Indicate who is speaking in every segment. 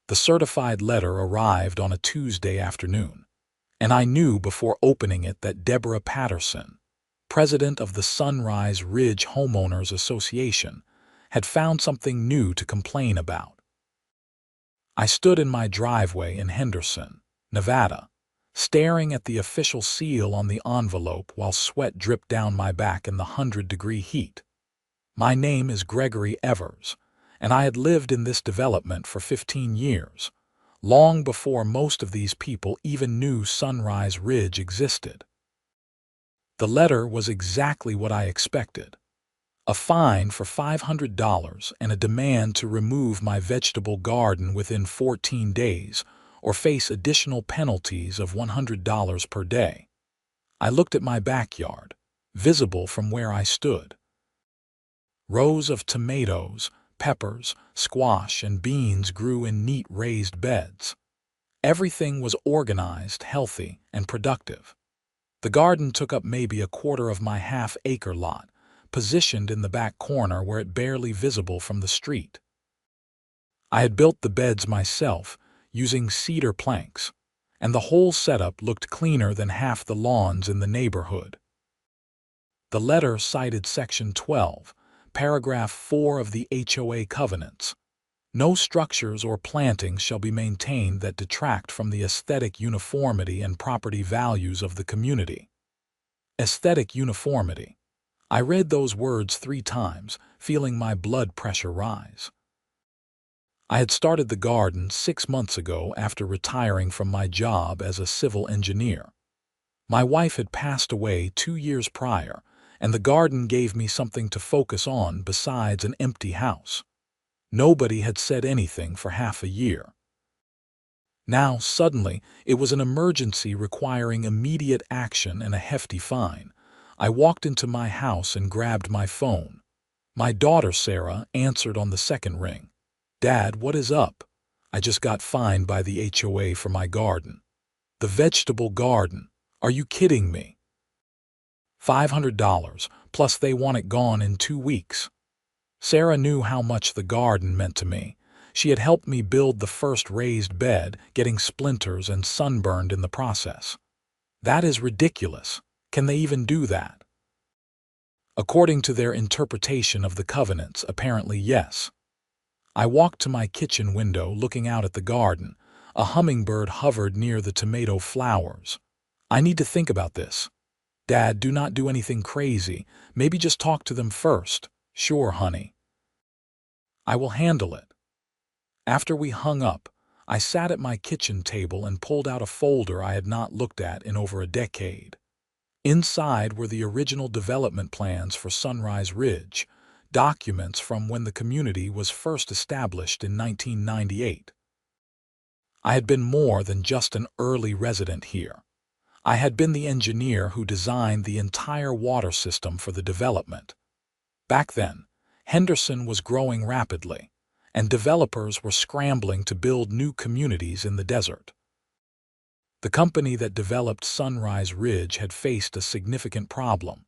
Speaker 1: The certified letter arrived on a Tuesday afternoon, and I knew before opening it that Deborah Patterson, president of the Sunrise Ridge Homeowners Association, had found something new to complain about. I stood in my driveway in Henderson, Nevada, staring at the official seal on the envelope while sweat dripped down my back in the 100-degree heat. My name is Gregory Evers, and I had lived in this development for 15 years, long before most of these people even knew Sunrise Ridge existed. The letter was exactly what I expected. A fine for $500 and a demand to remove my vegetable garden within 14 days or face additional penalties of $100 per day. I looked at my backyard, visible from where I stood. Rows of tomatoes, peppers, squash, and beans grew in neat raised beds. Everything was organized, healthy, and productive. The garden took up maybe a quarter of my half-acre lot, positioned in the back corner where it barely visible from the street. I had built the beds myself, using cedar planks, and the whole setup looked cleaner than half the lawns in the neighborhood. The letter cited Section 12, Paragraph 4 of the HOA covenants. No structures or plantings shall be maintained that detract from the aesthetic uniformity and property values of the community. Aesthetic uniformity. I read those words 3 times, feeling my blood pressure rise. I had started the garden 6 months ago after retiring from my job as a civil engineer. My wife had passed away 2 years prior, and the garden gave me something to focus on besides an empty house. Nobody had said anything for half a year. Now, suddenly, it was an emergency requiring immediate action and a hefty fine. I walked into my house and grabbed my phone. My daughter, Sarah, answered on the second ring. "Dad, what is up? I just got fined by the HOA for my garden." "The vegetable garden? Are you kidding me?" $500, plus they want it gone in 2 weeks. Sarah knew how much the garden meant to me. She had helped me build the first raised bed, getting splinters and sunburned in the process. "That is ridiculous. Can they even do that?" According to their interpretation of the covenants, apparently yes. I walked to my kitchen window looking out at the garden. A hummingbird hovered near the tomato flowers. "I need to think about this." "Dad, do not do anything crazy. Maybe just talk to them first." "Sure, honey. I will handle it." After we hung up, I sat at my kitchen table and pulled out a folder I had not looked at in over a decade. Inside were the original development plans for Sunrise Ridge, documents from when the community was first established in 1998. I had been more than just an early resident here. I had been the engineer who designed the entire water system for the development. Back then, Henderson was growing rapidly, and developers were scrambling to build new communities in the desert. The company that developed Sunrise Ridge had faced a significant problem.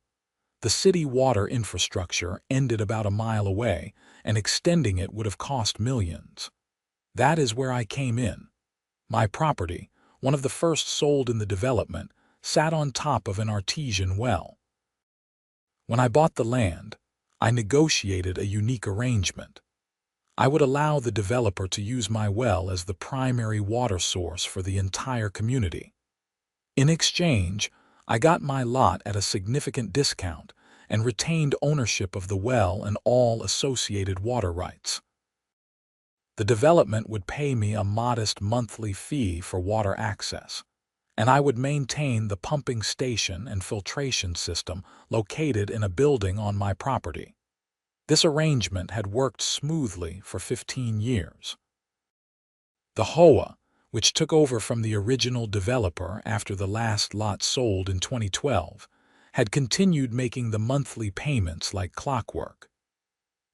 Speaker 1: The city water infrastructure ended about a mile away, and extending it would have cost millions. That is where I came in. My property, one of the first sold in the development, sat on top of an artesian well. When I bought the land, I negotiated a unique arrangement. I would allow the developer to use my well as the primary water source for the entire community. In exchange, I got my lot at a significant discount and retained ownership of the well and all associated water rights. The development would pay me a modest monthly fee for water access, and I would maintain the pumping station and filtration system located in a building on my property. This arrangement had worked smoothly for 15 years. The HOA, which took over from the original developer after the last lot sold in 2012, had continued making the monthly payments like clockwork.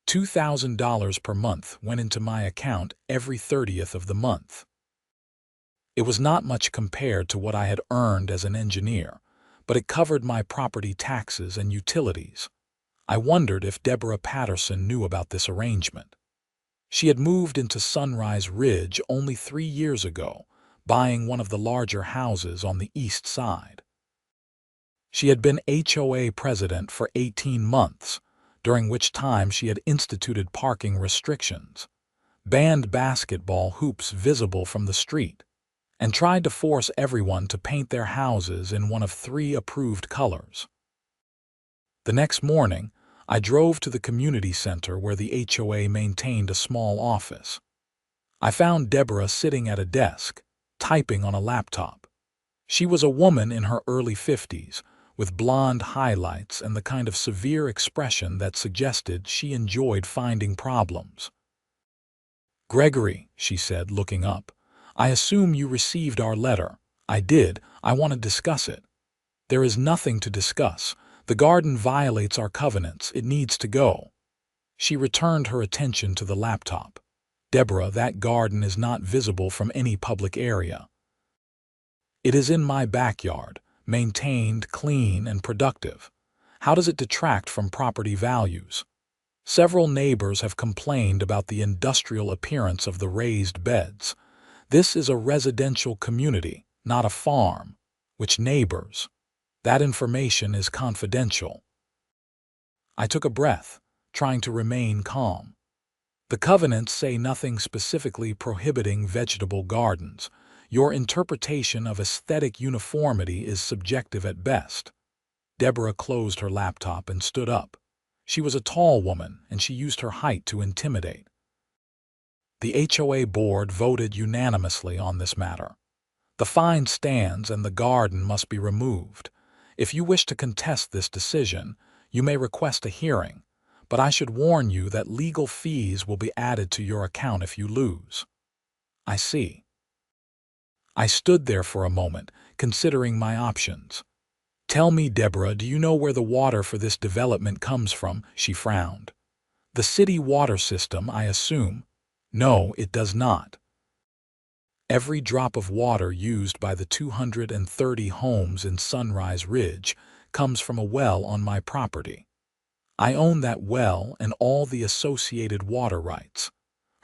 Speaker 1: $2,000 per month went into my account every 30th of the month. It was not much compared to what I had earned as an engineer, but it covered my property taxes and utilities. I wondered if Deborah Patterson knew about this arrangement. She had moved into Sunrise Ridge only 3 years ago, buying one of the larger houses on the east side. She had been HOA president for 18 months, during which time she had instituted parking restrictions, banned basketball hoops visible from the street, and tried to force everyone to paint their houses in one of 3 approved colors. The next morning, I drove to the community center where the HOA maintained a small office. I found Deborah sitting at a desk, typing on a laptop. She was a woman in her early 50s, with blonde highlights and the kind of severe expression that suggested she enjoyed finding problems. "Gregory," she said, looking up, "I assume you received our letter." "I did. I want to discuss it." "There is nothing to discuss. The garden violates our covenants. It needs to go." She returned her attention to the laptop. "Deborah, that garden is not visible from any public area. It is in my backyard, maintained, clean, and productive. How does it detract from property values? Several neighbors have complained about the industrial appearance of the raised beds. This is a residential community, not a farm. Which neighbors? That information is confidential." I took a breath, trying to remain calm. "The covenants say nothing specifically prohibiting vegetable gardens. Your interpretation of aesthetic uniformity is subjective at best." Deborah closed her laptop and stood up. She was a tall woman, and she used her height to intimidate. The HOA board voted unanimously on this matter. The fine stands and the garden must be removed. If you wish to contest this decision, you may request a hearing, but I should warn you that legal fees will be added to your account if you lose." "I see." I stood there for a moment, considering my options. "Tell me, Deborah, do you know where the water for this development comes from?" She frowned. "The city water system, I assume." "No, it does not. Every drop of water used by the 230 homes in Sunrise Ridge comes from a well on my property. I own that well and all the associated water rights."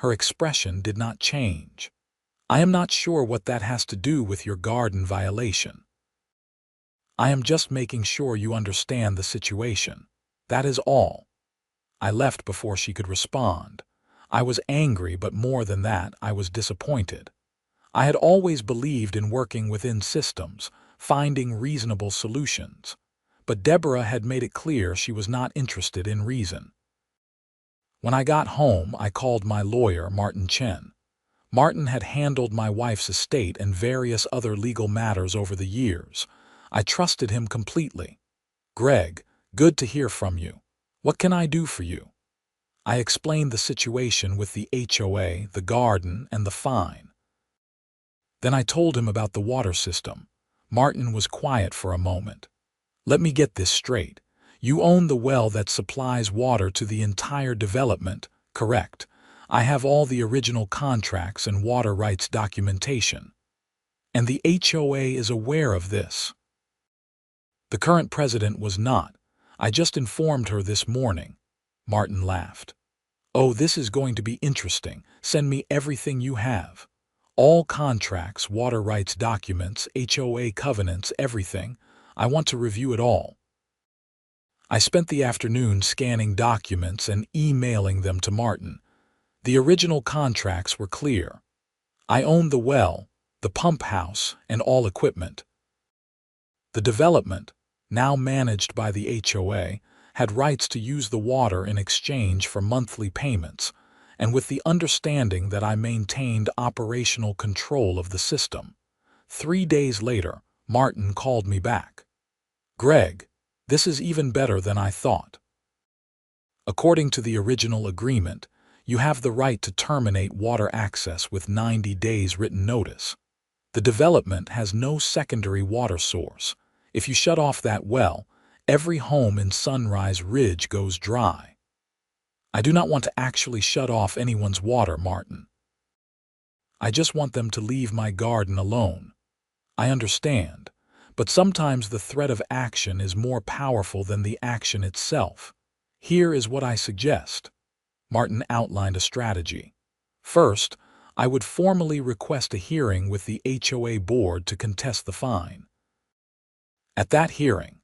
Speaker 1: Her expression did not change. "I am not sure what that has to do with your garden violation." "I am just making sure you understand the situation. That is all." I left before she could respond. I was angry, but more than that, I was disappointed. I had always believed in working within systems, finding reasonable solutions. But Deborah had made it clear she was not interested in reason. When I got home, I called my lawyer, Martin Chen. Martin had handled my wife's estate and various other legal matters over the years. I trusted him completely. "Greg, good to hear from you. What can I do for you?" I explained the situation with the HOA, the garden, and the fine. Then I told him about the water system. Martin was quiet for a moment. "Let me get this straight. You own the well that supplies water to the entire development, correct? I have all the original contracts and water rights documentation. And the HOA is aware of this." "The current president was not. I just informed her this morning." Martin laughed. "Oh, this is going to be interesting. Send me everything you have. All contracts, water rights documents, HOA covenants, everything. I want to review it all." I spent the afternoon scanning documents and emailing them to Martin. The original contracts were clear. I owned the well, the pump house, and all equipment. The development, now managed by the HOA, had rights to use the water in exchange for monthly payments, and with the understanding that I maintained operational control of the system. 3 days later, Martin called me back. "Greg, this is even better than I thought. According to the original agreement, you have the right to terminate water access with 90 days written notice. The development has no secondary water source. If you shut off that well, every home in Sunrise Ridge goes dry." "I do not want to actually shut off anyone's water, Martin. I just want them to leave my garden alone." "I understand, but sometimes the threat of action is more powerful than the action itself. Here is what I suggest." Martin outlined a strategy. First, I would formally request a hearing with the HOA board to contest the fine. At that hearing,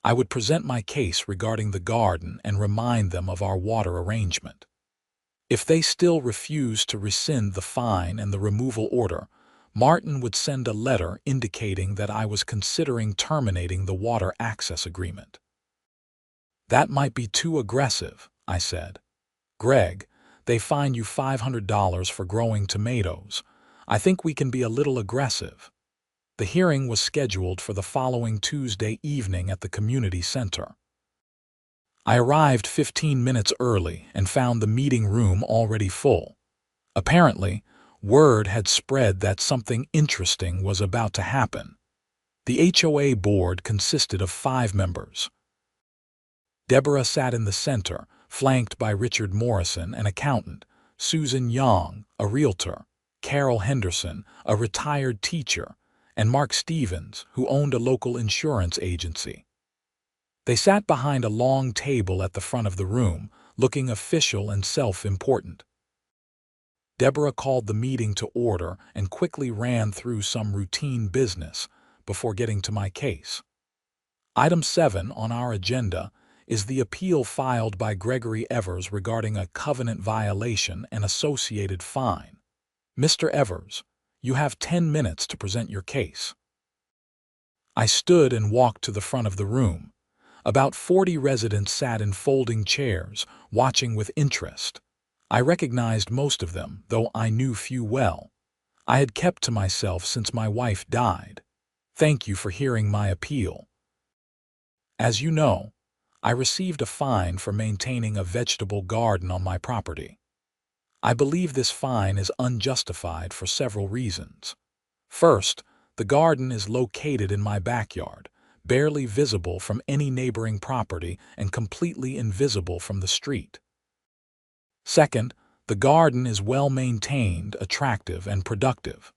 Speaker 1: I would present my case regarding the garden and remind them of our water arrangement. If they still refused to rescind the fine and the removal order, Martin would send a letter indicating that I was considering terminating the water access agreement. That might be too aggressive, I said. Greg, they fine you $500 for growing tomatoes. I think we can be a little aggressive. The hearing was scheduled for the following Tuesday evening at the community center. I arrived 15 minutes early and found the meeting room already full. Apparently, word had spread that something interesting was about to happen. The HOA board consisted of 5 members. Deborah sat in the center, flanked by Richard Morrison, an accountant, Susan Young, a realtor, Carol Henderson, a retired teacher, and Mark Stevens, who owned a local insurance agency. They sat behind a long table at the front of the room, looking official and self-important. Deborah called the meeting to order and quickly ran through some routine business before getting to my case. Item 7 on our agenda is the appeal filed by Gregory Evers regarding a covenant violation and associated fine. Mr. Evers, you have 10 minutes to present your case. I stood and walked to the front of the room. About 40 residents sat in folding chairs, watching with interest. I recognized most of them, though I knew few well. I had kept to myself since my wife died. Thank you for hearing my appeal. As you know, I received a fine for maintaining a vegetable garden on my property. I believe this fine is unjustified for several reasons. First, the garden is located in my backyard, barely visible from any neighboring property and completely invisible from the street. Second, the garden is well maintained, attractive, and productive.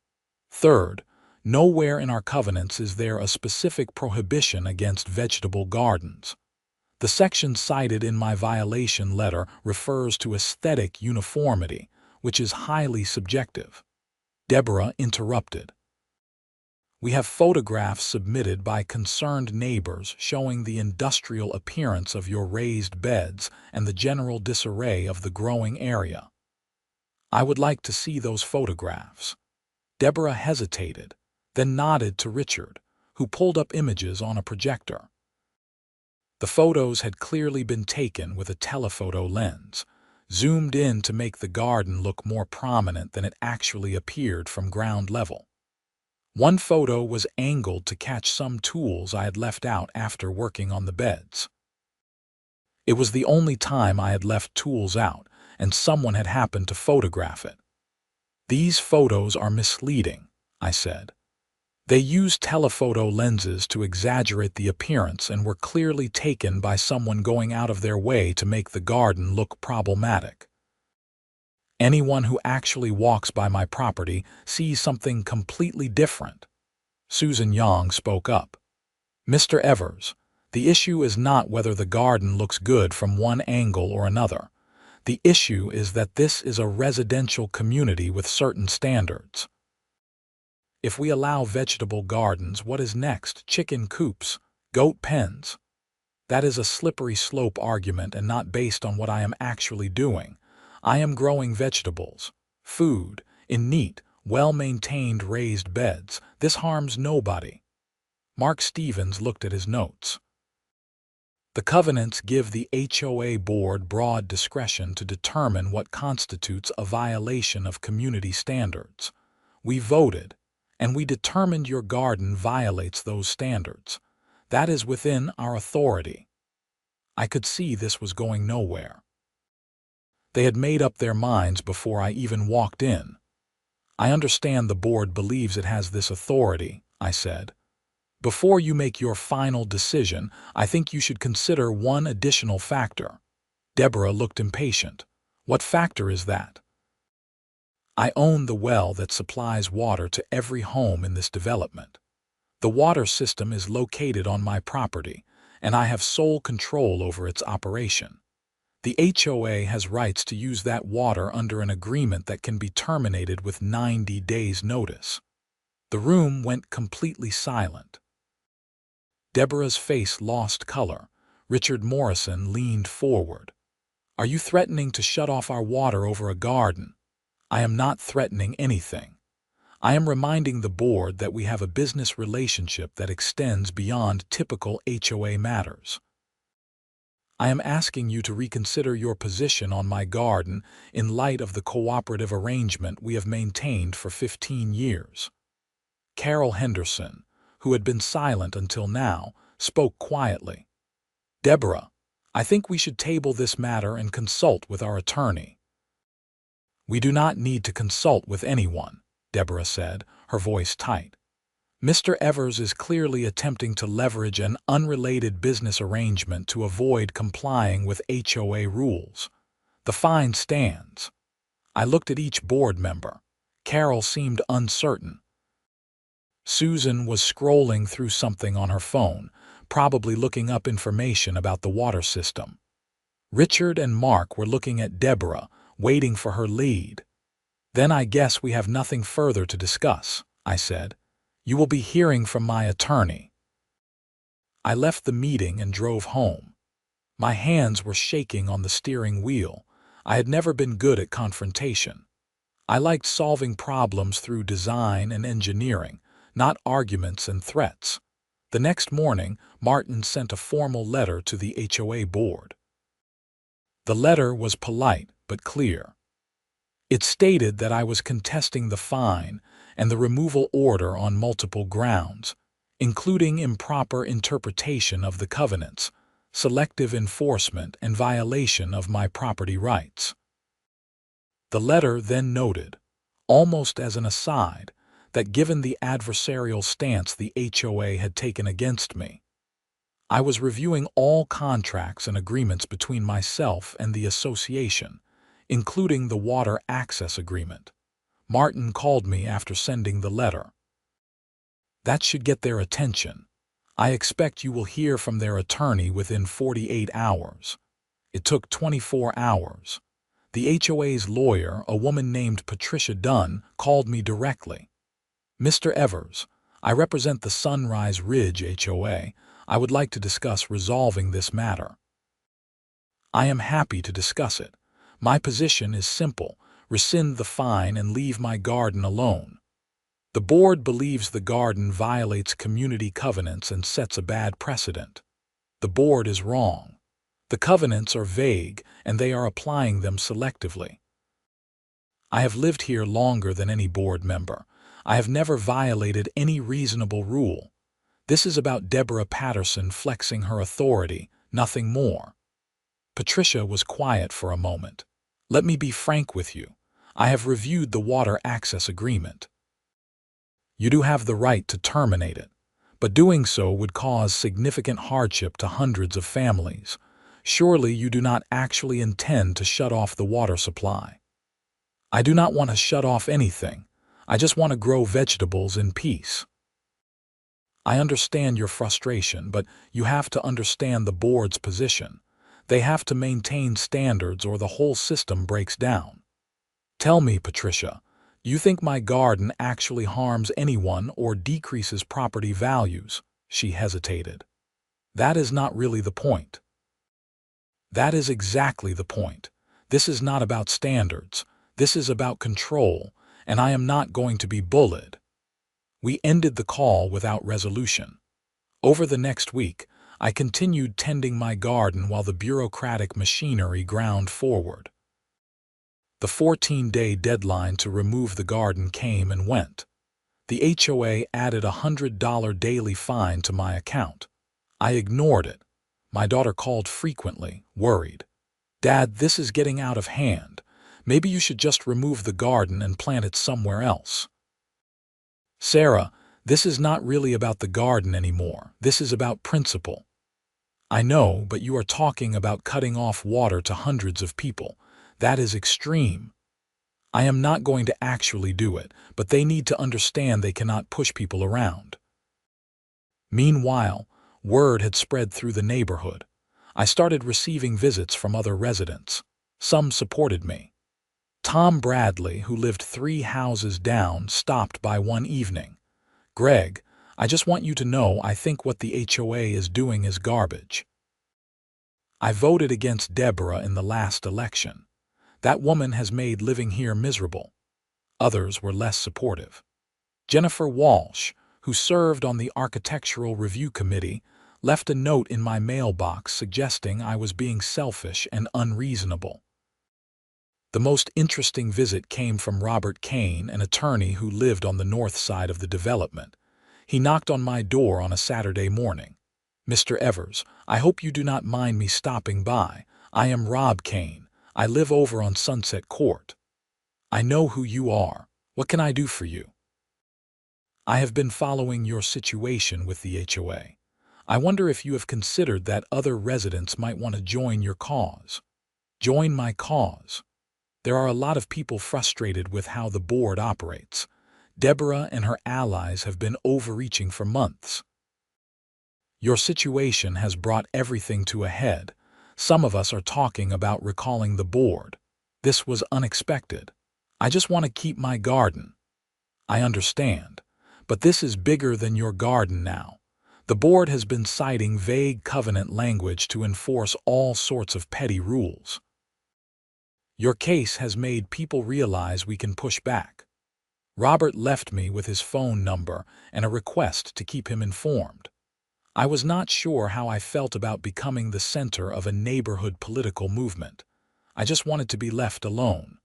Speaker 1: Third, nowhere in our covenants is there a specific prohibition against vegetable gardens. The section cited in my violation letter refers to aesthetic uniformity, which is highly subjective. Deborah interrupted. We have photographs submitted by concerned neighbors showing the industrial appearance of your raised beds and the general disarray of the growing area. I would like to see those photographs. Deborah hesitated, then nodded to Richard, who pulled up images on a projector. The photos had clearly been taken with a telephoto lens, zoomed in to make the garden look more prominent than it actually appeared from ground level. One photo was angled to catch some tools I had left out after working on the beds. It was the only time I had left tools out, and someone had happened to photograph it. These photos are misleading, I said. They used telephoto lenses to exaggerate the appearance and were clearly taken by someone going out of their way to make the garden look problematic. Anyone who actually walks by my property sees something completely different. Susan Young spoke up. Mr. Evers, the issue is not whether the garden looks good from one angle or another. The issue is that this is a residential community with certain standards. If we allow vegetable gardens, what is next? Chicken coops, goat pens? That is a slippery slope argument and not based on what I am actually doing. I am growing vegetables, food, in neat, well-maintained raised beds. This harms nobody. Mark Stevens looked at his notes. The covenants give the HOA board broad discretion to determine what constitutes a violation of community standards. We voted, and we determined your garden violates those standards. That is within our authority. I could see this was going nowhere. They had made up their minds before I even walked in. I understand the board believes it has this authority, I said. Before you make your final decision, I think you should consider one additional factor. Deborah looked impatient. What factor is that? I own the well that supplies water to every home in this development. The water system is located on my property, and I have sole control over its operation. The HOA has rights to use that water under an agreement that can be terminated with 90 days' notice. The room went completely silent. Deborah's face lost color. Richard Morrison leaned forward. "Are you threatening to shut off our water over a garden?" "I am not threatening anything. I am reminding the board that we have a business relationship that extends beyond typical HOA matters. I am asking you to reconsider your position on my garden in light of the cooperative arrangement we have maintained for 15 years. Carol Henderson, who had been silent until now, spoke quietly. "Deborah, I think we should table this matter and consult with our attorney." "We do not need to consult with anyone," Deborah said, her voice tight. "Mr. Evers is clearly attempting to leverage an unrelated business arrangement to avoid complying with HOA rules. The fine stands." I looked at each board member. Carol seemed uncertain. Susan was scrolling through something on her phone, probably looking up information about the water system. Richard and Mark were looking at Deborah, waiting for her lead. "Then I guess we have nothing further to discuss," I said. "You will be hearing from my attorney." I left the meeting and drove home. My hands were shaking on the steering wheel. I had never been good at confrontation. I liked solving problems through design and engineering, not arguments and threats. The next morning, Martin sent a formal letter to the HOA board. The letter was polite but clear. It stated that I was contesting the fine and the removal order on multiple grounds, including improper interpretation of the covenants, selective enforcement, and violation of my property rights. The letter then noted, almost as an aside, that given the adversarial stance the HOA had taken against me, I was reviewing all contracts and agreements between myself and the association, including the water access agreement. Martin called me after sending the letter. "That should get their attention. I expect you will hear from their attorney within 48 hours. It took 24 hours. The HOA's lawyer, a woman named Patricia Dunn, called me directly. "Mr. Evers, I represent the Sunrise Ridge HOA. I would like to discuss resolving this matter." "I am happy to discuss it. My position is simple: rescind the fine and leave my garden alone. The board believes the garden violates community covenants and sets a bad precedent. The board is wrong. The covenants are vague, and they are applying them selectively. I have lived here longer than any board member. I have never violated any reasonable rule. This is about Deborah Patterson flexing her authority, nothing more." Patricia was quiet for a moment. "Let me be frank with you. I have reviewed the water access agreement. You do have the right to terminate it, but doing so would cause significant hardship to hundreds of families. Surely you do not actually intend to shut off the water supply." "I do not want to shut off anything. I just want to grow vegetables in peace." "I understand your frustration, but you have to understand the board's position. They have to maintain standards or the whole system breaks down. Tell me, Patricia, do you think my garden actually harms anyone or decreases property values?" She hesitated. "That is not really the point." "That is exactly the point. This is not about standards. This is about control, and I am not going to be bullied." We ended the call without resolution. Over the next week, I continued tending my garden while the bureaucratic machinery ground forward. The 14-day deadline to remove the garden came and went. The HOA added a $100 daily fine to my account. I ignored it. My daughter called frequently, worried. "Dad, this is getting out of hand. Maybe you should just remove the garden and plant it somewhere else." "Sarah, this is not really about the garden anymore. This is about principle." "I know, but you are talking about cutting off water to hundreds of people. That is extreme." "I am not going to actually do it, but they need to understand they cannot push people around." Meanwhile, word had spread through the neighborhood. I started receiving visits from other residents. Some supported me. Tom Bradley, who lived 3 houses down, stopped by one evening. "Greg, I just want you to know I think what the HOA is doing is garbage. I voted against Deborah in the last election. That woman has made living here miserable." Others were less supportive. Jennifer Walsh, who served on the Architectural Review Committee, left a note in my mailbox suggesting I was being selfish and unreasonable. The most interesting visit came from Robert Kane, an attorney who lived on the north side of the development. He knocked on my door on a Saturday morning. "Mr. Evers, I hope you do not mind me stopping by. I am Rob Kane. I live over on Sunset Court. I know who you are. What can I do for you? I have been following your situation with the HOA. I wonder if you have considered that other residents might want to join your cause." Join my cause? There are a lot of people frustrated with how the board operates. Deborah and her allies have been overreaching for months. Your situation has brought everything to a head. Some of us are talking about recalling the board. This was unexpected. I just want to keep my garden. I understand, but this is bigger than your garden now. The board has been citing vague covenant language to enforce all sorts of petty rules. Your case has made people realize we can push back. Robert left me with his phone number and a request to keep him informed. I was not sure how I felt about becoming the center of a neighborhood political movement. I just wanted to be left alone.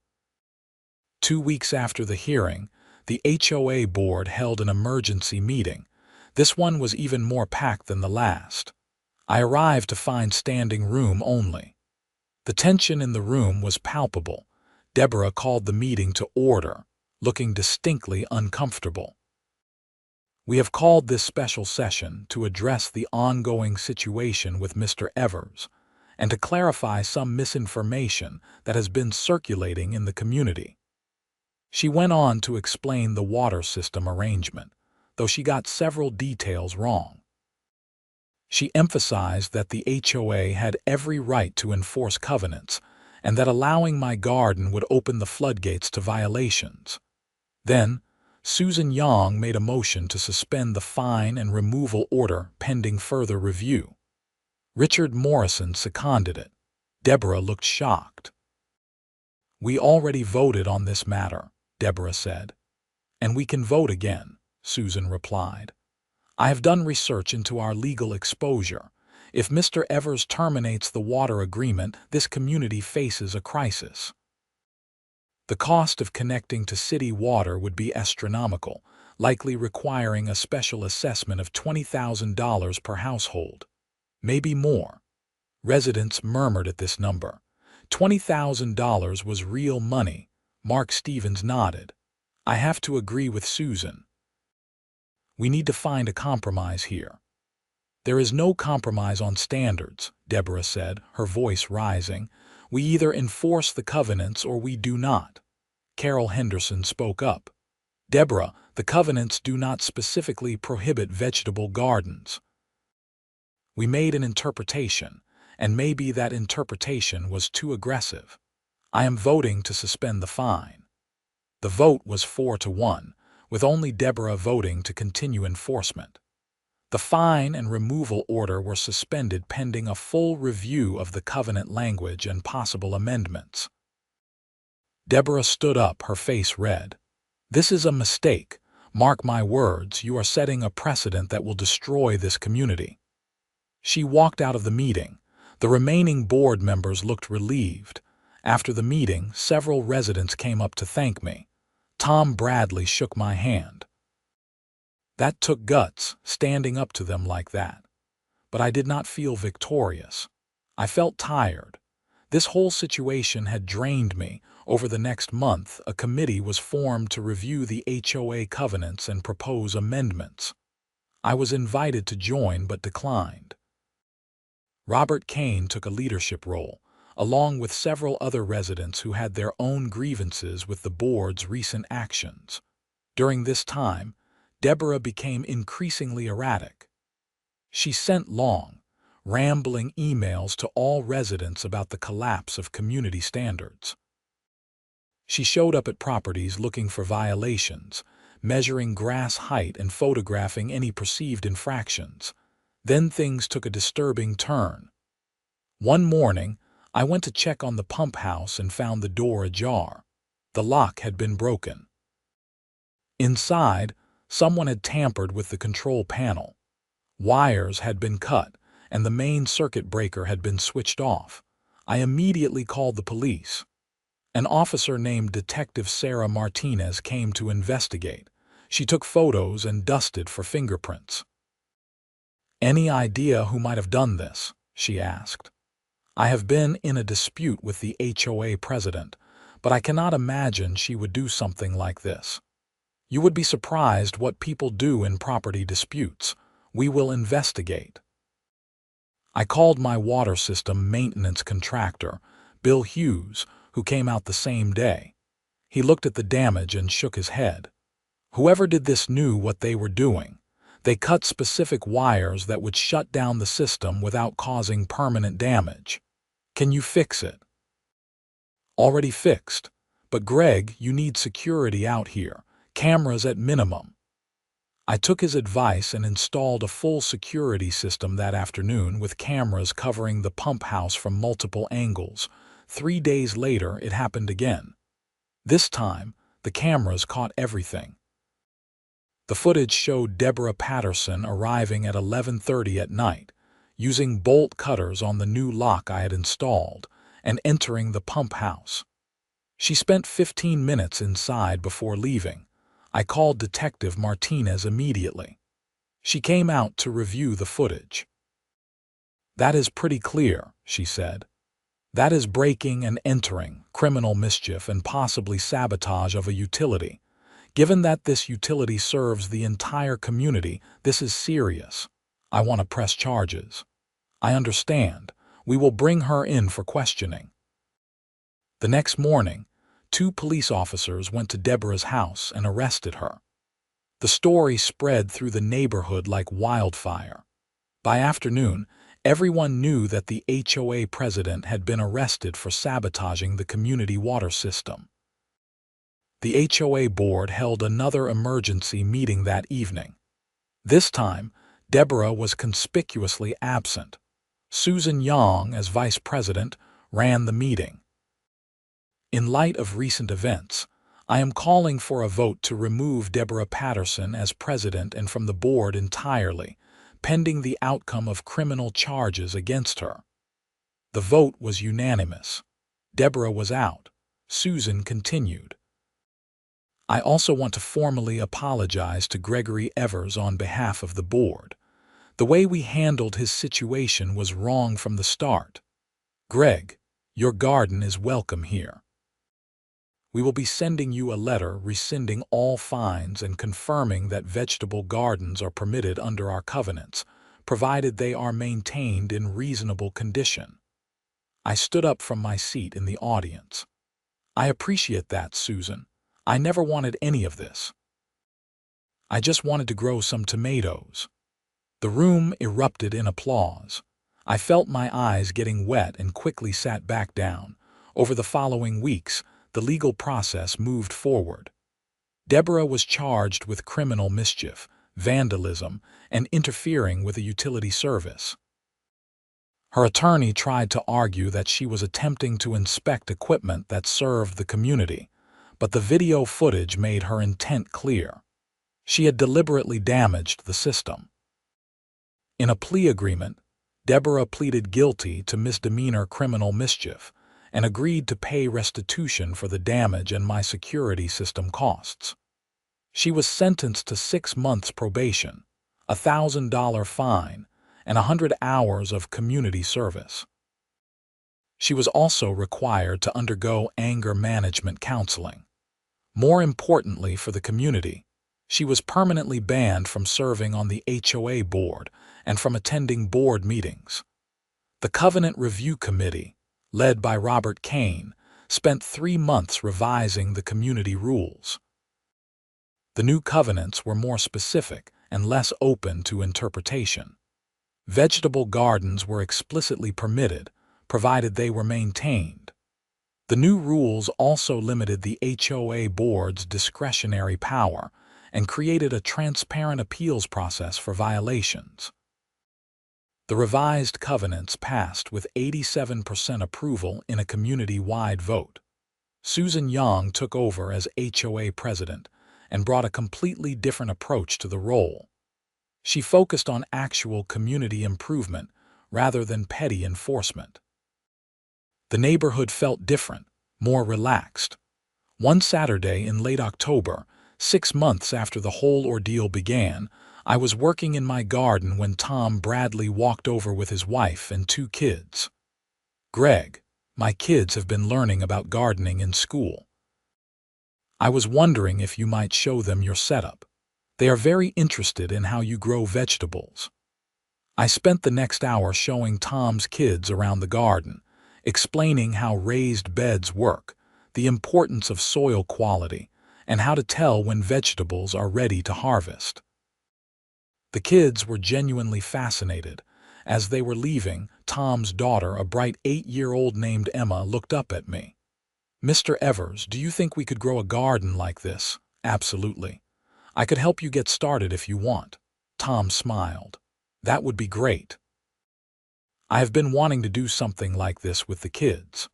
Speaker 1: 2 weeks after the hearing, the HOA board held an emergency meeting. This one was even more packed than the last. I arrived to find standing room only. The tension in the room was palpable. Deborah called the meeting to order, looking distinctly uncomfortable. "We have called this special session to address the ongoing situation with Mr. Evers and to clarify some misinformation that has been circulating in the community." She went on to explain the water system arrangement, though she got several details wrong. She emphasized that the HOA had every right to enforce covenants and that allowing my garden would open the floodgates to violations. Then, Susan Young made a motion to suspend the fine and removal order pending further review. Richard Morrison seconded it. Deborah looked shocked. "We already voted on this matter," Deborah said. "And we can vote again," Susan replied. "I have done research into our legal exposure. If Mr. Evers terminates the water agreement, this community faces a crisis. The cost of connecting to city water would be astronomical, likely requiring a special assessment of $20,000 per household. Maybe more." Residents murmured at this number. $20,000 was real money. Mark Stevens nodded. "I have to agree with Susan. We need to find a compromise here." "There is no compromise on standards," Deborah said, her voice rising. "We either enforce the covenants or we do not." Carol Henderson spoke up. "Deborah, the covenants do not specifically prohibit vegetable gardens." "We made an interpretation, and maybe that interpretation was too aggressive. I am voting to suspend the fine." The vote was 4-1, with only Deborah voting to continue enforcement. The fine and removal order were suspended pending a full review of the covenant language and possible amendments. Deborah stood up, her face red. "This is a mistake. Mark my words, you are setting a precedent that will destroy this community." She walked out of the meeting. The remaining board members looked relieved. After the meeting, several residents came up to thank me. Tom Bradley shook my hand. That took guts, standing up to them like that. But I did not feel victorious. I felt tired. This whole situation had drained me. Over the next month, a committee was formed to review the HOA covenants and propose amendments. I was invited to join but declined. Robert Kane took a leadership role, along with several other residents who had their own grievances with the board's recent actions. During this time, Deborah became increasingly erratic. She sent long, rambling emails to all residents about the collapse of community standards. She showed up at properties looking for violations, measuring grass height and photographing any perceived infractions. Then things took a disturbing turn. One morning, I went to check on the pump house and found the door ajar. The lock had been broken. Inside, someone had tampered with the control panel. Wires had been cut, and the main circuit breaker had been switched off. I immediately called the police. An officer named Detective Sarah Martinez came to investigate. She took photos and dusted for fingerprints. "Any idea who might have done this?" she asked. "I have been in a dispute with the HOA president, but I cannot imagine she would do something like this. You would be surprised what people do in property disputes. We will investigate." I called my water system maintenance contractor, Bill Hughes, who came out the same day. He looked at the damage and shook his head. Whoever did this knew what they were doing. They cut specific wires that would shut down the system without causing permanent damage. "Can you fix it?" "Already fixed. But Greg, you need security out here. Cameras at minimum." I took his advice and installed a full security system that afternoon with cameras covering the pump house from multiple angles. 3 days later, it happened again. This time, the cameras caught everything. The footage showed Deborah Patterson arriving at 11:30 at night, using bolt cutters on the new lock I had installed, and entering the pump house. She spent 15 minutes inside before leaving. I called Detective Martinez immediately. She came out to review the footage. "That is pretty clear," she said. "That is breaking and entering, criminal mischief, and possibly sabotage of a utility. Given that this utility serves the entire community, this is serious. I want to press charges." "I understand. We will bring her in for questioning." The next morning, 2 police officers went to Deborah's house and arrested her. The story spread through the neighborhood like wildfire. By afternoon, everyone knew that the HOA president had been arrested for sabotaging the community water system. The HOA board held another emergency meeting that evening. This time, Deborah was conspicuously absent. Susan Young, as vice president, ran the meeting. "In light of recent events, I am calling for a vote to remove Deborah Patterson as president and from the board entirely, pending the outcome of criminal charges against her." The vote was unanimous. Deborah was out. Susan continued. "I also want to formally apologize to Gregory Evers on behalf of the board. The way we handled his situation was wrong from the start. Greg, your garden is welcome here. We will be sending you a letter rescinding all fines and confirming that vegetable gardens are permitted under our covenants, provided they are maintained in reasonable condition." I stood up from my seat in the audience. "I appreciate that, Susan. I never wanted any of this. I just wanted to grow some tomatoes." The room erupted in applause. I felt my eyes getting wet and quickly sat back down. Over the following weeks, the legal process moved forward. Deborah was charged with criminal mischief, vandalism, and interfering with a utility service. Her attorney tried to argue that she was attempting to inspect equipment that served the community, but the video footage made her intent clear. She had deliberately damaged the system. In a plea agreement, Deborah pleaded guilty to misdemeanor criminal mischief and agreed to pay restitution for the damage and my security system costs. She was sentenced to 6 months probation, a $1,000 fine, and 100 hours of community service. She was also required to undergo anger management counseling. More importantly for the community, she was permanently banned from serving on the HOA board and from attending board meetings. The Covenant Review Committee, led by Robert Kane, spent 3 months revising the community rules. The new covenants were more specific and less open to interpretation. Vegetable gardens were explicitly permitted, provided they were maintained. The new rules also limited the HOA board's discretionary power and created a transparent appeals process for violations. The revised covenants passed with 87% approval in a community-wide vote. Susan Young took over as HOA president and brought a completely different approach to the role. She focused on actual community improvement rather than petty enforcement. The neighborhood felt different, more relaxed. One Saturday in late October, 6 months after the whole ordeal began, I was working in my garden when Tom Bradley walked over with his wife and 2 kids. "Greg, my kids have been learning about gardening in school. I was wondering if you might show them your setup. They are very interested in how you grow vegetables." I spent the next hour showing Tom's kids around the garden, explaining how raised beds work, the importance of soil quality, and how to tell when vegetables are ready to harvest. The kids were genuinely fascinated. As they were leaving, Tom's daughter, a bright 8-year-old named Emma, looked up at me. "Mr. Evers, do you think we could grow a garden like this?" "Absolutely. I could help you get started if you want." Tom smiled. "That would be great. I have been wanting to do something like this with the kids."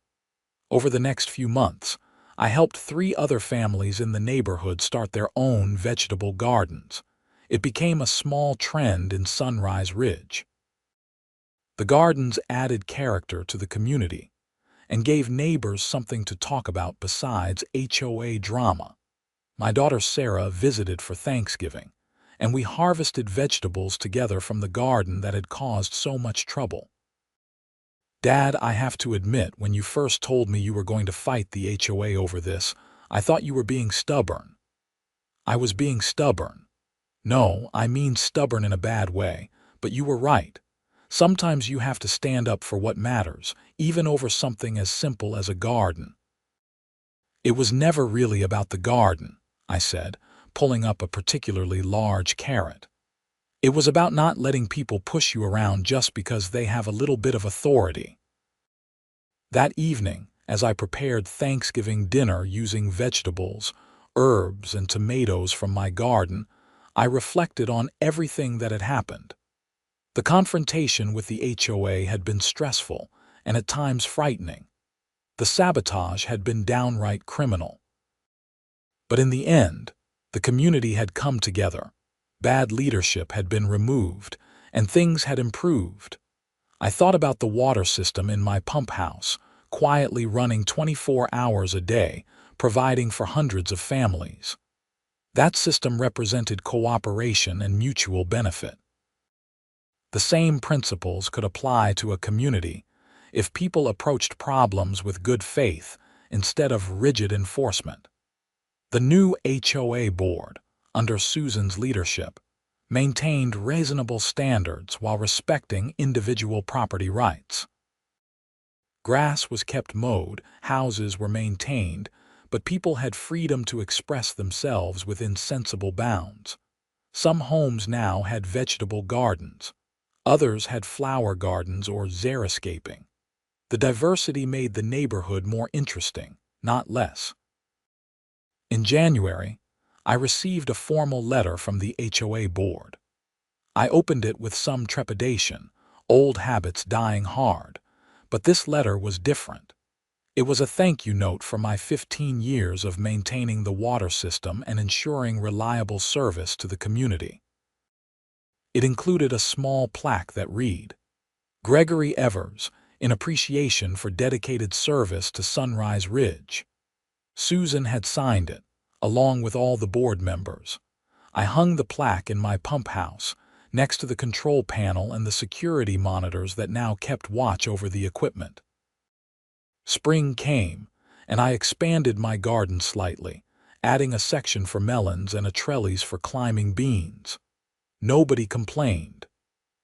Speaker 1: Over the next few months, I helped 3 other families in the neighborhood start their own vegetable gardens. It became a small trend in Sunrise Ridge. The gardens added character to the community and gave neighbors something to talk about besides HOA drama. My daughter Sarah visited for Thanksgiving, and we harvested vegetables together from the garden that had caused so much trouble. "Dad, I have to admit, when you first told me you were going to fight the HOA over this, I thought you were being stubborn." "I was being stubborn. No, I mean stubborn in a bad way, but you were right. Sometimes you have to stand up for what matters, even over something as simple as a garden." "It was never really about the garden," I said, pulling up a particularly large carrot. "It was about not letting people push you around just because they have a little bit of authority." That evening, as I prepared Thanksgiving dinner using vegetables, herbs, and tomatoes from my garden, I reflected on everything that had happened. The confrontation with the HOA had been stressful and at times frightening. The sabotage had been downright criminal. But in the end, the community had come together. Bad leadership had been removed, and things had improved. I thought about the water system in my pump house, quietly running 24 hours a day, providing for hundreds of families. That system represented cooperation and mutual benefit. The same principles could apply to a community if people approached problems with good faith instead of rigid enforcement. The new HOA board, under Susan's leadership, maintained reasonable standards while respecting individual property rights. Grass was kept mowed, houses were maintained, but people had freedom to express themselves within sensible bounds. Some homes now had vegetable gardens. Others had flower gardens or xeriscaping. The diversity made the neighborhood more interesting, not less. In January, I received a formal letter from the HOA board. I opened it with some trepidation, old habits dying hard, but this letter was different. It was a thank you note for my 15 years of maintaining the water system and ensuring reliable service to the community. It included a small plaque that read, "Gregory Evers, in appreciation for dedicated service to Sunrise Ridge." Susan had signed it, along with all the board members. I hung the plaque in my pump house, next to the control panel and the security monitors that now kept watch over the equipment. Spring came, and I expanded my garden slightly, adding a section for melons and a trellis for climbing beans. Nobody complained.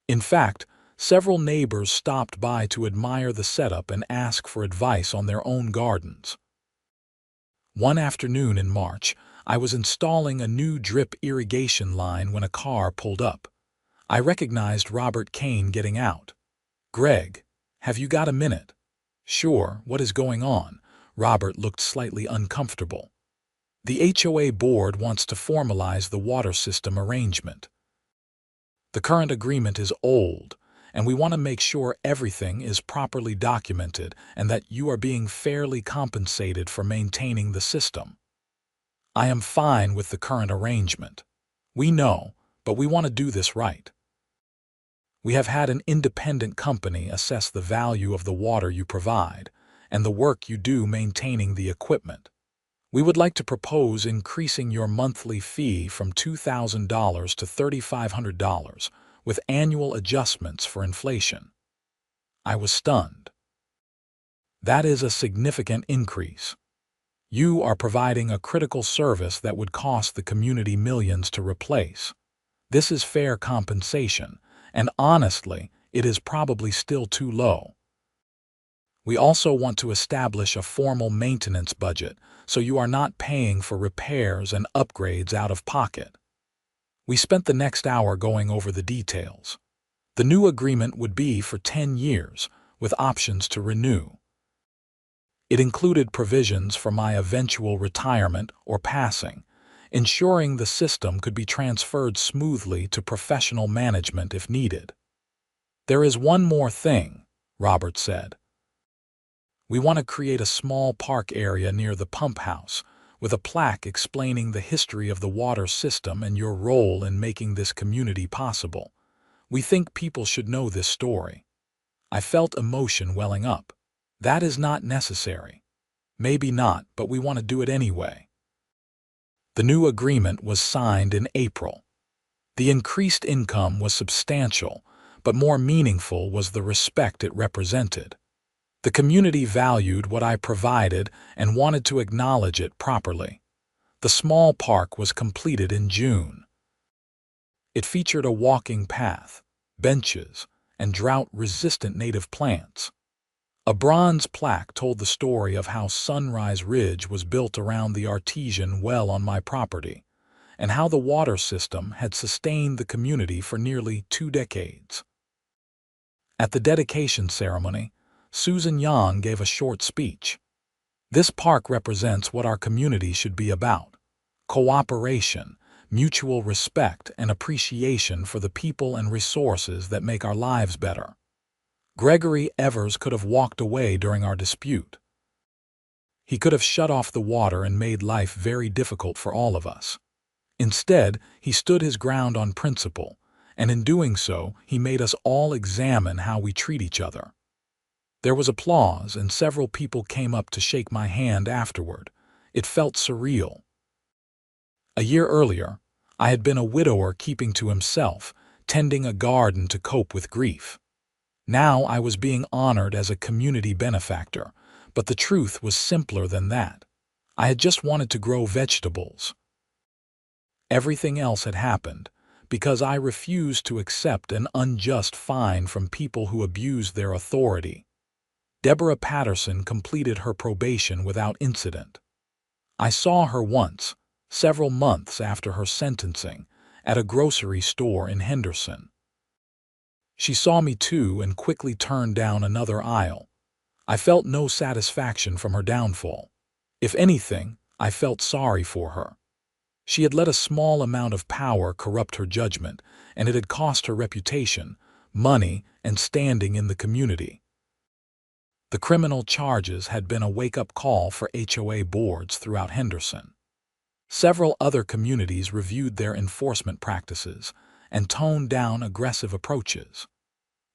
Speaker 1: In fact, several neighbors stopped by to admire the setup and ask for advice on their own gardens. One afternoon in March, I was installing a new drip irrigation line when a car pulled up. I recognized Robert Kane getting out. "Greg, have you got a minute?" "Sure, what is going on?" Robert looked slightly uncomfortable. "The HOA board wants to formalize the water system arrangement. The current agreement is old, and we want to make sure everything is properly documented and that you are being fairly compensated for maintaining the system." "I am fine with the current arrangement. We know, but we want to do this right. We have had an independent company assess the value of the water you provide and the work you do maintaining the equipment. We would like to propose increasing your monthly fee from $2,000 to $3,500 with annual adjustments for inflation." I was stunned. That is a significant increase. You are providing a critical service that would cost the community millions to replace. This is fair compensation, and honestly, it is probably still too low. We also want to establish a formal maintenance budget so you are not paying for repairs and upgrades out of pocket. We spent the next hour going over the details. The new agreement would be for 10 years, with options to renew. It included provisions for my eventual retirement or passing, ensuring the system could be transferred smoothly to professional management if needed. "There is one more thing," Robert said. "We want to create a small park area near the pump house with a plaque explaining the history of the water system and your role in making this community possible. We think people should know this story." I felt emotion welling up. "That is not necessary." "Maybe not, but we want to do it anyway." The new agreement was signed in April. The increased income was substantial, but more meaningful was the respect it represented. The community valued what I provided and wanted to acknowledge it properly. The small park was completed in June. It featured a walking path, benches, and drought-resistant native plants. A bronze plaque told the story of how Sunrise Ridge was built around the artesian well on my property, and how the water system had sustained the community for nearly 2 decades. At the dedication ceremony, Susan Yang gave a short speech. "This park represents what our community should be about: cooperation, mutual respect, and appreciation for the people and resources that make our lives better." Gregory Evers could have walked away during our dispute. He could have shut off the water and made life very difficult for all of us. Instead, he stood his ground on principle, and in doing so, he made us all examine how we treat each other. There was applause, and several people came up to shake my hand afterward. It felt surreal. A year earlier, I had been a widower keeping to himself, tending a garden to cope with grief. Now I was being honored as a community benefactor, but the truth was simpler than that. I had just wanted to grow vegetables. Everything else had happened because I refused to accept an unjust fine from people who abused their authority. Deborah Patterson completed her probation without incident. I saw her once, several months after her sentencing, at a grocery store in Henderson. She saw me too and quickly turned down another aisle. I felt no satisfaction from her downfall. If anything, I felt sorry for her. She had let a small amount of power corrupt her judgment, and it had cost her reputation, money, and standing in the community. The criminal charges had been a wake-up call for HOA boards throughout Henderson. Several other communities reviewed their enforcement practices and toned down aggressive approaches.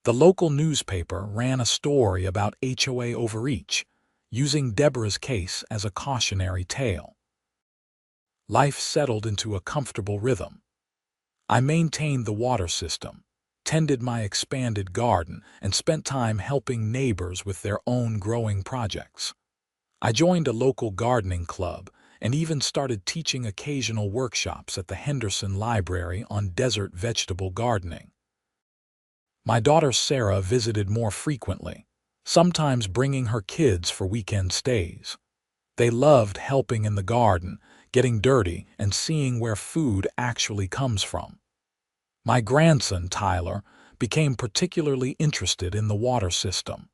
Speaker 1: The local newspaper ran a story about HOA overreach, using Deborah's case as a cautionary tale. Life settled into a comfortable rhythm. I maintained the water system, tended my expanded garden, and spent time helping neighbors with their own growing projects. I joined a local gardening club and even started teaching occasional workshops at the Henderson Library on desert vegetable gardening. My daughter Sarah visited more frequently, sometimes bringing her kids for weekend stays. They loved helping in the garden, getting dirty, and seeing where food actually comes from. My grandson, Tyler, became particularly interested in the water system.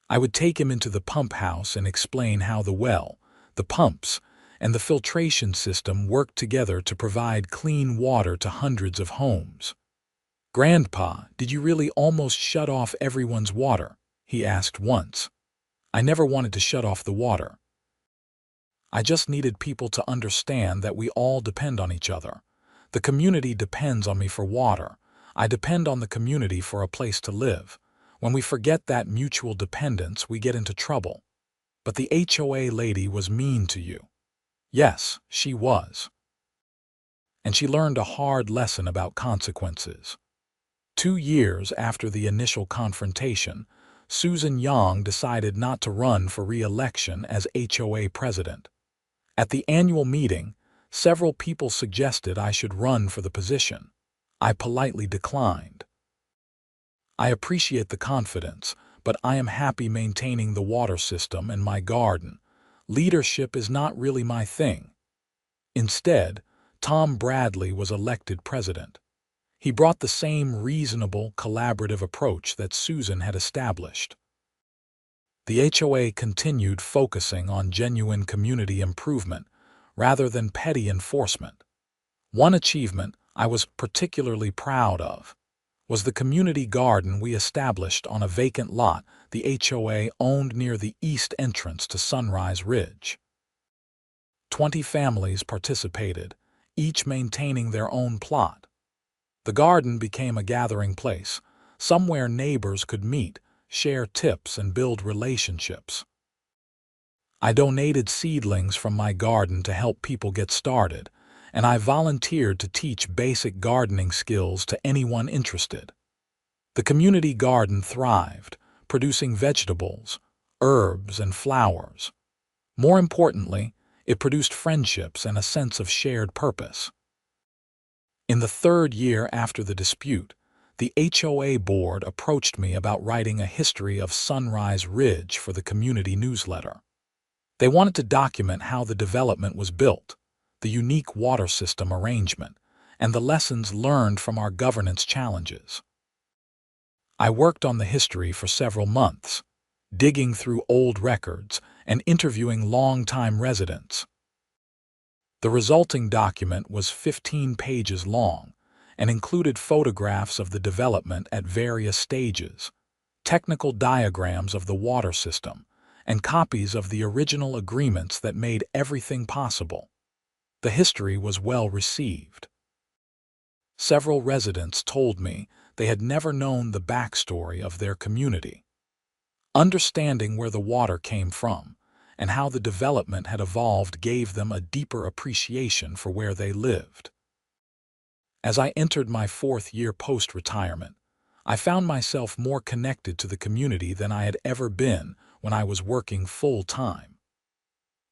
Speaker 1: I would take him into the pump house and explain how the well, the pumps, and the filtration system worked together to provide clean water to hundreds of homes. "Grandpa, did you really almost shut off everyone's water?" he asked once. "I never wanted to shut off the water. I just needed people to understand that we all depend on each other. The community depends on me for water. I depend on the community for a place to live. When we forget that mutual dependence, we get into trouble." "But the HOA lady was mean to you." "Yes, she was. And she learned a hard lesson about consequences." 2 years after the initial confrontation, Susan Yang decided not to run for re-election as HOA president. At the annual meeting, several people suggested I should run for the position. I politely declined. "I appreciate the confidence, but I am happy maintaining the water system and my garden. Leadership is not really my thing." Instead, Tom Bradley was elected president. He brought the same reasonable, collaborative approach that Susan had established. The HOA continued focusing on genuine community improvement rather than petty enforcement. One achievement I was particularly proud of was the community garden we established on a vacant lot the HOA owned near the east entrance to Sunrise Ridge. 20 families participated, each maintaining their own plot. The garden became a gathering place, somewhere neighbors could meet, share tips, and build relationships. I donated seedlings from my garden to help people get started, and I volunteered to teach basic gardening skills to anyone interested. The community garden thrived, producing vegetables, herbs, and flowers. More importantly, it produced friendships and a sense of shared purpose. In the 3rd year after the dispute, the HOA board approached me about writing a history of Sunrise Ridge for the community newsletter. They wanted to document how the development was built, the unique water system arrangement, and the lessons learned from our governance challenges. I worked on the history for several months, digging through old records and interviewing longtime residents. The resulting document was 15 pages long and included photographs of the development at various stages, technical diagrams of the water system, and copies of the original agreements that made everything possible. The history was well received. Several residents told me they had never known the backstory of their community. Understanding where the water came from and how the development had evolved gave them a deeper appreciation for where they lived. As I entered my 4th year post-retirement, I found myself more connected to the community than I had ever been when I was working full-time.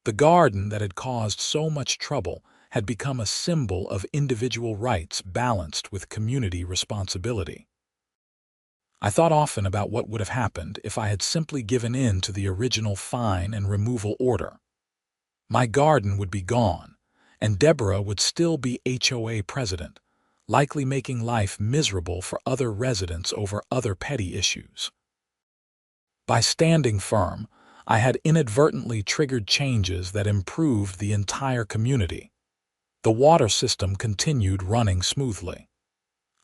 Speaker 1: The garden that had caused so much trouble had become a symbol of individual rights balanced with community responsibility. I thought often about what would have happened if I had simply given in to the original fine and removal order. My garden would be gone, and Deborah would still be HOA president, likely making life miserable for other residents over other petty issues. By standing firm, I had inadvertently triggered changes that improved the entire community. The water system continued running smoothly.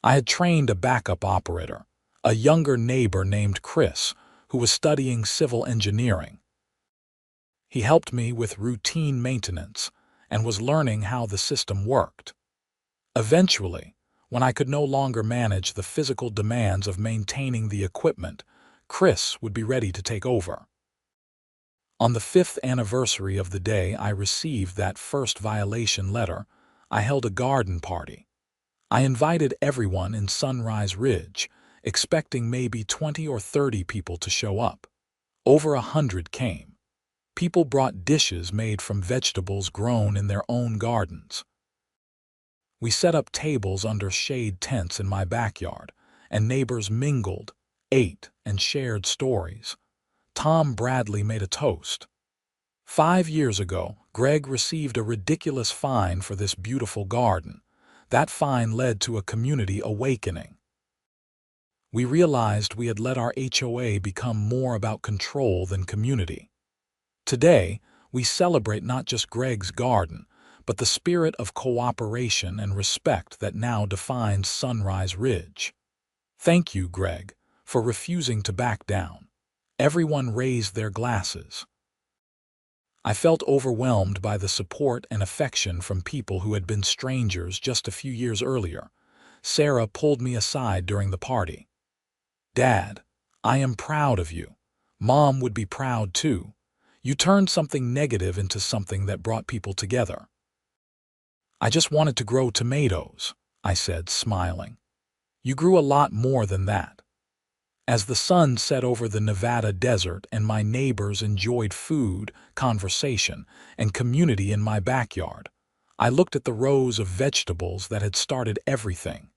Speaker 1: I had trained a backup operator, a younger neighbor named Chris, who was studying civil engineering. He helped me with routine maintenance and was learning how the system worked. Eventually, when I could no longer manage the physical demands of maintaining the equipment, Chris would be ready to take over. On the 5th anniversary of the day I received that first violation letter, I held a garden party. I invited everyone in Sunrise Ridge, expecting maybe 20 or 30 people to show up. Over 100 came. People brought dishes made from vegetables grown in their own gardens. We set up tables under shade tents in my backyard, and neighbors mingled, ate, and shared stories. Tom Bradley made a toast. 5 years ago, Greg received a ridiculous fine for this beautiful garden. That find led to a community awakening. We realized we had let our HOA become more about control than community. Today, we celebrate not just Greg's garden, but the spirit of cooperation and respect that now defines Sunrise Ridge. Thank you, Greg, for refusing to back down. Everyone raised their glasses. I felt overwhelmed by the support and affection from people who had been strangers just a few years earlier. Sarah pulled me aside during the party. "Dad, I am proud of you. Mom would be proud too. You turned something negative into something that brought people together." "I just wanted to grow tomatoes," I said, smiling. "You grew a lot more than that." As the sun set over the Nevada desert and my neighbors enjoyed food, conversation, and community in my backyard, I looked at the rows of vegetables that had started everything.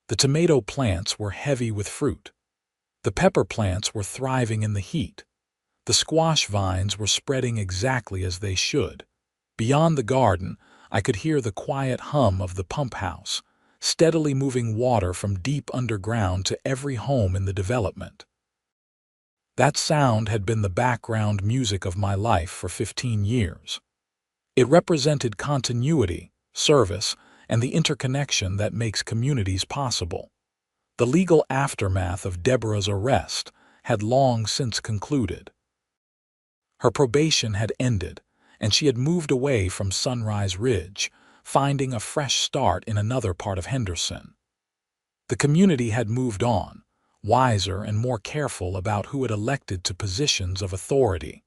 Speaker 1: The tomato plants were heavy with fruit. The pepper plants were thriving in the heat. The squash vines were spreading exactly as they should. Beyond the garden, I could hear the quiet hum of the pump house, steadily moving water from deep underground to every home in the development. That sound had been the background music of my life for 15 years. It represented continuity, service, and the interconnection that makes communities possible. The legal aftermath of Deborah's arrest had long since concluded. Her probation had ended, and she had moved away from Sunrise Ridge, finding a fresh start in another part of Henderson. The community had moved on, wiser and more careful about who it elected to positions of authority.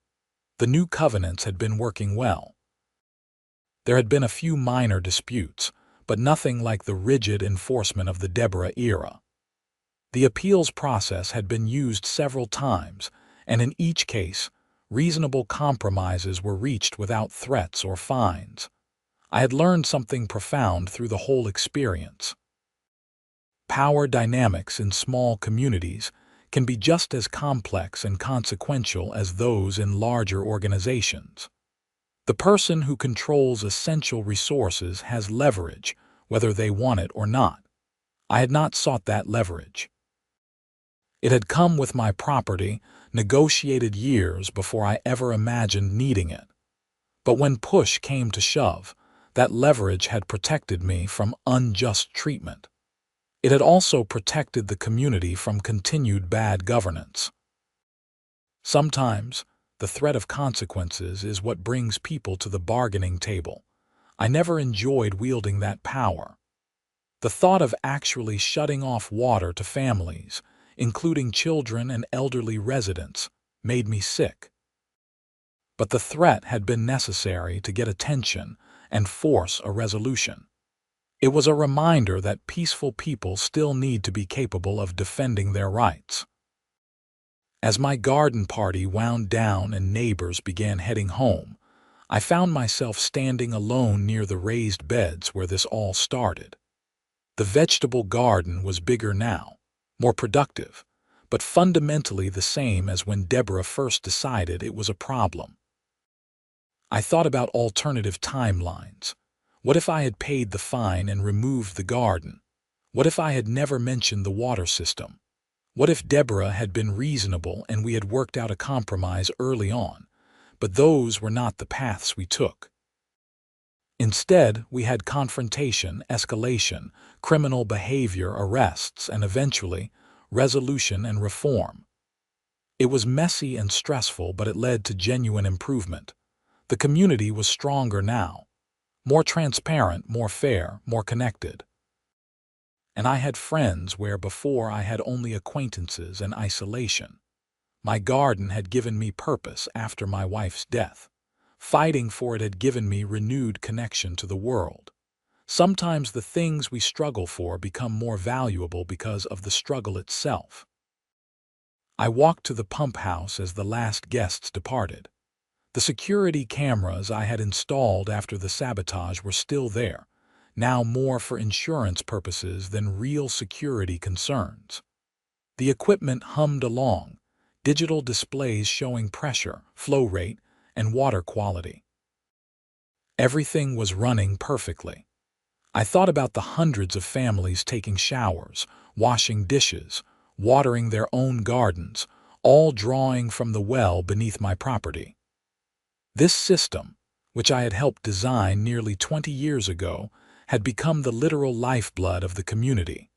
Speaker 1: The new covenants had been working well. There had been a few minor disputes, but nothing like the rigid enforcement of the Deborah era. The appeals process had been used several times, and in each case, reasonable compromises were reached without threats or fines. I had learned something profound through the whole experience. Power dynamics in small communities can be just as complex and consequential as those in larger organizations. The person who controls essential resources has leverage, whether they want it or not. I had not sought that leverage. It had come with my property, negotiated years before I ever imagined needing it. But when push came to shove, that leverage had protected me from unjust treatment. It had also protected the community from continued bad governance. Sometimes, the threat of consequences is what brings people to the bargaining table. I never enjoyed wielding that power. The thought of actually shutting off water to families, including children and elderly residents, made me sick. But the threat had been necessary to get attention and force a resolution. It was a reminder that peaceful people still need to be capable of defending their rights. As my garden party wound down and neighbors began heading home, I found myself standing alone near the raised beds where this all started. The vegetable garden was bigger now, more productive, but fundamentally the same as when Deborah first decided it was a problem. I thought about alternative timelines. What if I had paid the fine and removed the garden? What if I had never mentioned the water system? What if Deborah had been reasonable and we had worked out a compromise early on? But those were not the paths we took. Instead, we had confrontation, escalation, criminal behavior, arrests, and eventually, resolution and reform. It was messy and stressful, but it led to genuine improvement. The community was stronger now, more transparent, more fair, more connected. And I had friends where before I had only acquaintances and isolation. My garden had given me purpose after my wife's death. Fighting for it had given me renewed connection to the world. Sometimes the things we struggle for become more valuable because of the struggle itself. I walked to the pump house as the last guests departed. The security cameras I had installed after the sabotage were still there, now more for insurance purposes than real security concerns. The equipment hummed along, digital displays showing pressure, flow rate, and water quality. Everything was running perfectly. I thought about the hundreds of families taking showers, washing dishes, watering their own gardens, all drawing from the well beneath my property. This system, which I had helped design nearly 20 years ago, had become the literal lifeblood of the community.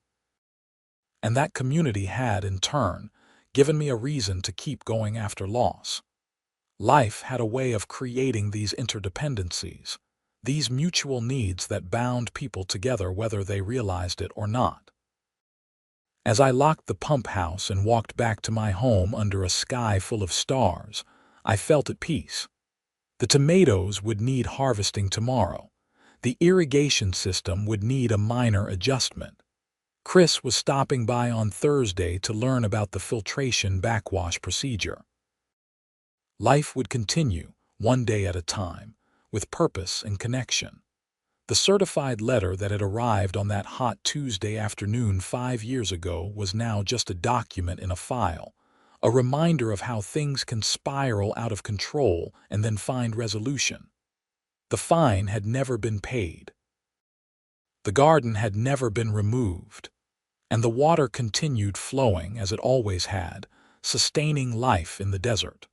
Speaker 1: And that community had, in turn, given me a reason to keep going after loss. Life had a way of creating these interdependencies, these mutual needs that bound people together whether they realized it or not. As I locked the pump house and walked back to my home under a sky full of stars, I felt at peace. The tomatoes would need harvesting tomorrow. The irrigation system would need a minor adjustment. Chris was stopping by on Thursday to learn about the filtration backwash procedure. Life would continue, one day at a time, with purpose and connection. The certified letter that had arrived on that hot Tuesday afternoon 5 years ago was now just a document in a file, a reminder of how things can spiral out of control and then find resolution. The fine had never been paid. The garden had never been removed, and the water continued flowing as it always had, sustaining life in the desert.